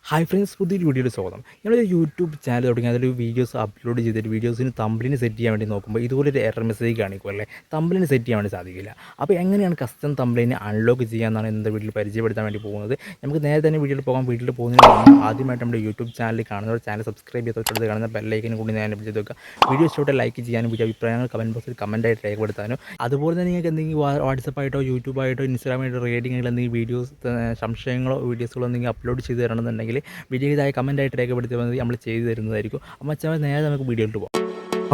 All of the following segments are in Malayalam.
ഹായ് ഫ്രണ്ട്സ്, പുതിയൊരു വീഡിയോയിൽ സ്വാഗതം. നമ്മളൊരു യൂട്യൂബ് ചാനൽ തുടങ്ങി അതിൽ വീഡിയോസ് അപ്ലോഡ് ചെയ്തിട്ട് വീഡിയോസിന് തമ്പ്ലൈന് സെറ്റ് ചെയ്യാൻ വേണ്ടി നോക്കുമ്പോൾ ഇതുപോലൊരു എറർ മെസ്സേജ് കാണിക്കും അല്ലേ, തമ്പ്ലൈന് സെറ്റ് ചെയ്യാൻ വേണ്ടി സാധിക്കില്ല. അപ്പോൾ എങ്ങനെയാണ് കസ്റ്റം തമ്പ്ലൈന് അൺലോക്ക് ചെയ്യാമെന്നാണ് ഇന്നത്തെ വീഡിയോയിൽ പരിചയപ്പെടുത്താൻ വേണ്ടി പോകുന്നത്. നമുക്ക് നേരെ തന്നെ വീഡിയോയിൽ പോകാം. വീട്ടിൽ പോകുന്നതിന് മുമ്പ് ആദ്യമായിട്ട് നമ്മുടെ യൂട്യൂബ് ചാനൽ കാണുന്നവർ ചാനൽ സബ്സ്ക്രൈബ് ചെയ്ത് കാണുന്ന ബെല്ലൈക്കനും കൂടി ഞാൻ ചെയ്ത് വെക്കുക. വീഡിയോ ഇഷ്ടപ്പെട്ട ലൈക്ക് ചെയ്യാനും വീഡിയോ അഭിപ്രായങ്ങൾ കമൻറ്റ് ബോക്സിൽ കമൻറ്റായിട്ട് രേഖപ്പെടുത്താനും അതുപോലെ തന്നെ നിങ്ങൾക്ക് എന്തെങ്കിലും വാട്സപ്പായിട്ടോ യൂട്യൂബായിട്ടോ ഇൻസ്റ്റാഗ്രാമായിട്ടോ റേറ്റിംഗിൽ എന്തെങ്കിലും വീഡിയോസ് സംശയങ്ങളോ വീഡിയോസുകളോ എന്തെങ്കിലും അപ്ലോഡ് ചെയ്ത് തരണമെന്നുണ്ടെങ്കിൽ വീഡിയോ ഇതായി കമൻറ്റായിട്ട് രേഖപ്പെടുത്തിയാൽ മതി, നമ്മൾ ചെയ്തു തരുന്നതായിരിക്കും. അപ്പോൾ വെച്ചാൽ നേരെ നമുക്ക് വീഡിയോയിലോട്ട് പോകാം.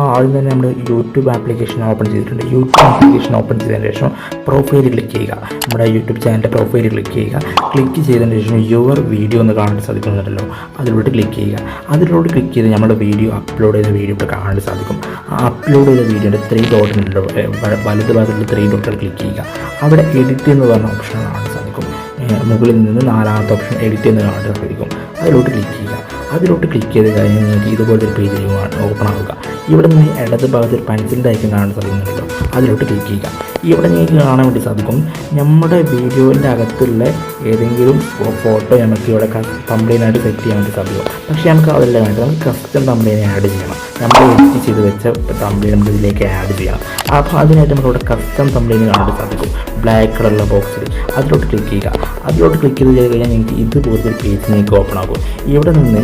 ആദ്യം തന്നെ നമ്മൾ യൂട്യൂബ് ആപ്ലിക്കേഷൻ ഓപ്പൺ ചെയ്തിട്ടുണ്ട്. യൂട്യൂബ് ആപ്ലിക്കേഷൻ ഓപ്പൺ ചെയ്തതിന് ശേഷം പ്രൊഫൈൽ ക്ലിക്ക് ചെയ്യുക. നമ്മുടെ യൂട്യൂബ് ചാനലിൻ്റെ പ്രൊഫൈൽ ക്ലിക്ക് ചെയ്യുക. ക്ലിക്ക് ചെയ്തതിന് ശേഷം യുവർ വീഡിയോ എന്ന് കാണാൻ സാധിക്കുന്നുണ്ടല്ലോ, അതിലോട്ട് ക്ലിക്ക് ചെയ്യുക. അതിലോട്ട് ക്ലിക്ക് ചെയ്ത് നമ്മുടെ വീഡിയോ അപ്ലോഡ് ചെയ്ത വീഡിയോ ഇവിടെ കാണാൻ സാധിക്കും. ആ അപ്ലോഡ് ചെയ്ത വീഡിയോയുടെ 3 ഡോട്ടുണ്ടല്ലോ, വലത് ഭാഗത്തിൽ 3 ഡോട്ടുകൾ ക്ലിക്ക് ചെയ്യുക. അവിടെ എഡിറ്റ് എന്ന് പറഞ്ഞ ഓപ്ഷൻ കാണാൻ സാധിക്കും. മുകളിൽ നിന്ന് 4ാമത്തെ ഓപ്ഷൻ എഡിറ്റ് എന്ന് കാണാൻ സാധിക്കും. അതിലോട്ട് ക്ലിക്ക് ചെയ്യുക. അതിലോട്ട് ക്ലിക്ക് ചെയ്ത് കഴിഞ്ഞാൽ നിങ്ങൾക്ക് ഇതുപോലൊരു പേജ് ഓപ്പൺ ആവുക. ഇവിടെ നിന്ന് ഇടത് ഭാഗത്ത് ഒരു പെൻസിലിൻ്റെ ഐക്കൺ കാണാൻ സാധിക്കുന്നുണ്ടല്ലോ, അതിലോട്ട് ക്ലിക്ക് ചെയ്യുക. ഇവിടെ നിങ്ങൾക്ക് കാണാൻ വേണ്ടി സാധിക്കും നമ്മുടെ വീഡിയോൻ്റെ അകത്തുള്ള ഏതെങ്കിലും ഫോട്ടോ നമുക്ക് ഇവിടെ തമ്പ്ലൈനായിട്ട് സെറ്റ് ചെയ്യാൻ വേണ്ടി സാധിക്കും. പക്ഷേ നമുക്ക് അതല്ല വേണ്ടത്, നമുക്ക് കസ്റ്റം തമ്പ്ലൈനെ ആഡ് ചെയ്യണം. നമ്മൾ എഡിറ്റ് ചെയ്ത് വെച്ച തമ്പ്ലൈൻ നമുക്ക് ഇതിലേക്ക് ആഡ് ചെയ്യണം. അപ്പോൾ അതിനായിട്ട് നമുക്ക് ഇവിടെ കസ്റ്റം തമ്പ്ലൈൻ കാണാൻ സാധിക്കും ബ്ലാക്ക് കളറുള്ള ബോക്സിൽ. അതിലോട്ട് ക്ലിക്ക് ചെയ്യുക. അതിലോട്ട് ക്ലിക്ക് ചെയ്ത് കഴിഞ്ഞാൽ നിങ്ങൾക്ക് ഇതുപോലത്തെ ഒരു പേജ് നിങ്ങൾക്ക് ഓപ്പൺ ആകും. ഇവിടെ നിന്ന്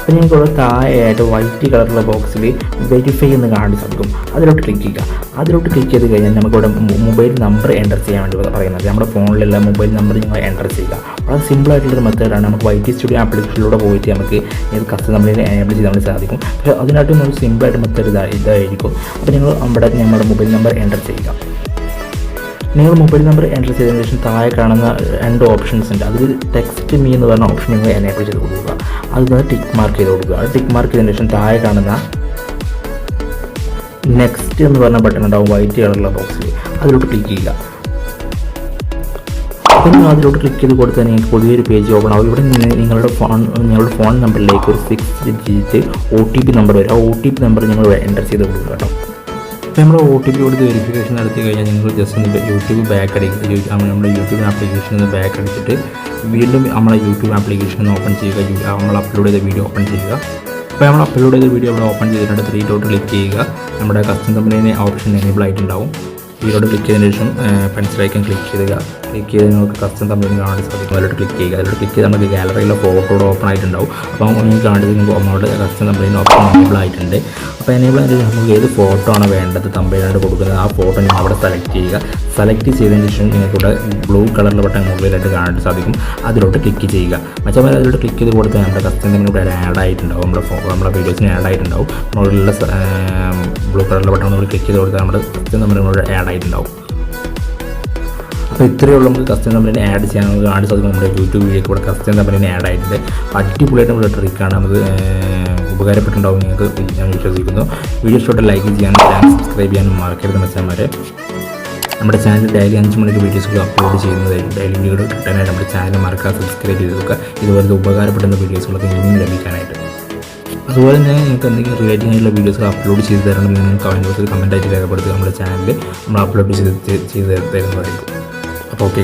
അപ്പോൾ നിങ്ങൾക്ക് ഇവിടെ താഴെയായിട്ട് വൈറ്റ് കളറുള്ള ബോക്സിൽ വെരിഫൈ എന്ന് കാണാൻ സാധിക്കും. അതിലോട്ട് ക്ലിക്ക് ചെയ്യുക. അതിലോട്ട് ക്ലിക്ക് ചെയ്ത് കഴിഞ്ഞാൽ നമുക്കിവിടെ മൊബൈൽ നമ്പർ എൻ്റർ ചെയ്യാൻ വേണ്ടി പറയുന്നത്. നമ്മുടെ ഫോണിലുള്ള മൊബൈൽ നമ്പർ നിങ്ങൾ എൻ്റർ ചെയ്യുക. വളരെ സിമ്പിളായിട്ടുള്ളൊരു മെത്തേഡാണ്. നമുക്ക് വൈറ്റ് സ്റ്റുഡിയോ ആപ്ലിക്കേഷനിലൂടെ പോയിട്ട് നമുക്ക് ഇത് കസ്റ്റം തമ്പ്ലൈൻ എനേബിൾ ചെയ്യാൻ വേണ്ടി സാധിക്കും. പക്ഷേ അതിനായിട്ട് നമ്മൾ സിമ്പിളായിട്ട് മെത്തേഡ് ഇതായിരിക്കും. അപ്പോൾ നിങ്ങൾ നമ്മുടെ മൊബൈൽ നമ്പർ എൻ്റർ ചെയ്യുക. നിങ്ങൾ മൊബൈൽ നമ്പർ എൻ്റർ ചെയ്തതിന് ശേഷം താഴെ കാണുന്ന 2 ഓപ്ഷൻസ് ഉണ്ട്. അതിൽ ടെക്സ്റ്റ് മീ എന്ന് പറഞ്ഞ ഓപ്ഷൻ നിങ്ങൾ എനേബിൾ ചെയ്ത് കൊടുക്കുക. അതിൽ ടിക്ക് മാർക്ക് ചെയ്ത് കൊടുക്കുക. അത് ടിക്ക് മാർക്ക് ചെയ്തതിന് ശേഷം താഴെ കാണുന്ന നെക്സ്റ്റ് എന്ന് പറഞ്ഞ ബട്ടൺ ഉണ്ടാവും വൈറ്റ് കളറുള്ള ബോക്സിൽ. അതിലോട്ട് ക്ലിക്ക് ചെയ്യുക. അപ്പോൾ നിങ്ങൾ അതിലോട്ട് ക്ലിക്ക് ചെയ്ത് കൊടുത്താൽ നിങ്ങൾക്ക് പുതിയൊരു പേജ് ഓപ്പൺ ആവും. ഇവിടെ നിന്ന് നിങ്ങളുടെ ഫോൺ നമ്പറിലേക്ക് ഒരു 6 ഡിജിറ്റ് OTP നമ്പർ വരും. ആ OTP നമ്പർ നിങ്ങൾ എൻ്റർ ചെയ്ത് കൊടുക്കുക കേട്ടോ. അപ്പോൾ നമ്മൾ OTP കൊടുത്ത് വെരിഫിക്കേഷൻ നടത്തി കഴിഞ്ഞാൽ നിങ്ങൾ ജസ്റ്റ് ഒന്ന് യൂട്യൂബ് ബാക്ക് അടിക്കുക. നമ്മുടെ യൂട്യൂബ് ആപ്ലിക്കേഷനിൽ നിന്ന് ബാക്ക് അടിച്ചിട്ട് വീണ്ടും നമ്മളെ യൂട്യൂബ് ആപ്ലിക്കേഷൻ ഓപ്പൺ ചെയ്യുക. നമ്മൾ അപ്ലോഡ് ചെയ്ത വീഡിയോ ഓപ്പൺ ചെയ്യുക. അപ്പോൾ നമ്മൾ അപ്ലോഡ് ചെയ്ത വീഡിയോ അവിടെ ഓപ്പൺ ചെയ്തിട്ടുണ്ട്. 3 ഡോട്ട് ക്ലിക്ക് ചെയ്യുക. നമ്മുടെ കസ്റ്റം തമ്പ്ലൈൻ ഓപ്ഷൻ എനേബിൾ ആയിട്ടുണ്ടാവും. ഇതിലോട്ട് ക്ലിക്ക് ചെയ്തതിന് ശേഷം പെൻസിൽ ഐക്കൺ ക്ലിക്ക് ചെയ്യുക. ക്ലിക്ക് ചെയ്ത് നിങ്ങൾക്ക് കസ്റ്റം തമ്പ്ലൈൻ കാണാൻ സാധിക്കും. അതിലോട്ട് ക്ലിക്ക് ചെയ്യുക. അതിലോട്ട് ക്ലിക്ക് ചെയ്ത് നമുക്ക് ഗാലറിയിലെ ഫോട്ടോയുടെ ഓപ്പൺ ആയിട്ടുണ്ടാവും. അപ്പോൾ നിങ്ങൾക്ക് കാണിച്ച് നമ്മുടെ കസ്റ്റം തമ്പ്ലൈൻ ഓപ്ഷൻ എനേബിൾ ആയിട്ടുണ്ട്. അപ്പോൾ എനേബിൾ ആയിട്ട് നമുക്ക് ഏത് ഫോട്ടോ ആണ് വേണ്ടത് തമ്പ്ലൈനായിട്ട് കൊടുക്കുന്നത് ആ ഫോട്ടോ നിങ്ങൾ അവിടെ സെലക്ട് ചെയ്യുക. സെലക്ട് ചെയ്തതിന് ശേഷം നിങ്ങൾക്കിവിടെ ബ്ലൂ കളറിൽ ബട്ടൺ മുകളിലായിട്ട് കാണാൻ സാധിക്കും. അതിലോട്ട് ക്ലിക്ക് ചെയ്യുക. മറ്റേ അതിലോട്ട് ക്ലിക്ക് ചെയ്ത് കൊടുത്താൽ നമ്മുടെ കസ്റ്റം തമ്പ്ലൈൻ ഇവിടെ ആഡ് ആയിട്ടുണ്ടാവും. നമ്മുടെ വീഡിയോസിന് ആഡ് ആയിട്ടുണ്ടാവും. മുകളിലുള്ള ബ്ലൂ കളറിലെ ബട്ടൺ നമ്മൾ ക്ലിക്ക് ചെയ്ത് കൊടുത്താൽ നമ്മുടെ കസ്റ്റം തമ്പ്ലൈൻ ഇവിടെ ആഡ് ആയിട്ടുണ്ടാവും. അപ്പോൾ ഇത്രയേ ഉള്ളൂ നമുക്ക് കസ്റ്റം തമ്പ്ലൈനെ ആഡ് ചെയ്യാൻ നമുക്ക് കാണാൻ സാധിക്കും. നമ്മുടെ യൂട്യൂബ് വീഡിയോക്ക് ഇവിടെ കസ്റ്റം തമ്പ്ലൈനെ ആഡ് ആയിട്ടുണ്ട്. അടിപൊളിയായിട്ട് നമ്മുടെ ട്രിക്കാണ്. നമുക്ക് ഉപകാരപ്പെട്ടുണ്ടാവും നിങ്ങൾക്ക് ഞാൻ വിശ്വസിക്കുന്നു. വീഡിയോ ഇഷ്ടപ്പെട്ട ലൈക്ക് ചെയ്യാനും ചാനൽ സബ്സ്ക്രൈബ് ചെയ്യാനും മറക്കരുത് മച്ചാന്മാരെ. നമ്മുടെ ചാനൽ ഡെയിലി 5 മണിക്ക് വീഡിയോസുകൾ അപ്ലോഡ് ചെയ്യുന്നതായിരിക്കും. ഡെയിലി വീഡിയോ കിട്ടാനായിട്ട് നമ്മുടെ ചാനൽ മറക്കാതെ സബ്സ്ക്രൈബ് ചെയ്ത് വെക്കുക. ഇതുപോലത്തെ ഉപകാരപ്പെടുന്ന വീഡിയോസുകളൊക്കെ ഇനിയും ലഭിക്കാനായിട്ട്. അതുപോലെ തന്നെ നിങ്ങൾക്ക് എന്തെങ്കിലും റിലേറ്റിംഗ് ആയിട്ടുള്ള വീഡിയോസ് അപ്ലോഡ് ചെയ്ത് തരണമെന്ന് നിങ്ങൾ കമൻറ്റ് ബോക്സിൽ കമൻറ്റായിട്ട് രേഖപ്പെടുത്തുക. നമ്മുടെ ചാനലിൽ നമ്മൾ അപ്ലോഡ് ചെയ്ത് തരുന്നതായിരിക്കും. അപ്പോൾ ഓക്കെ.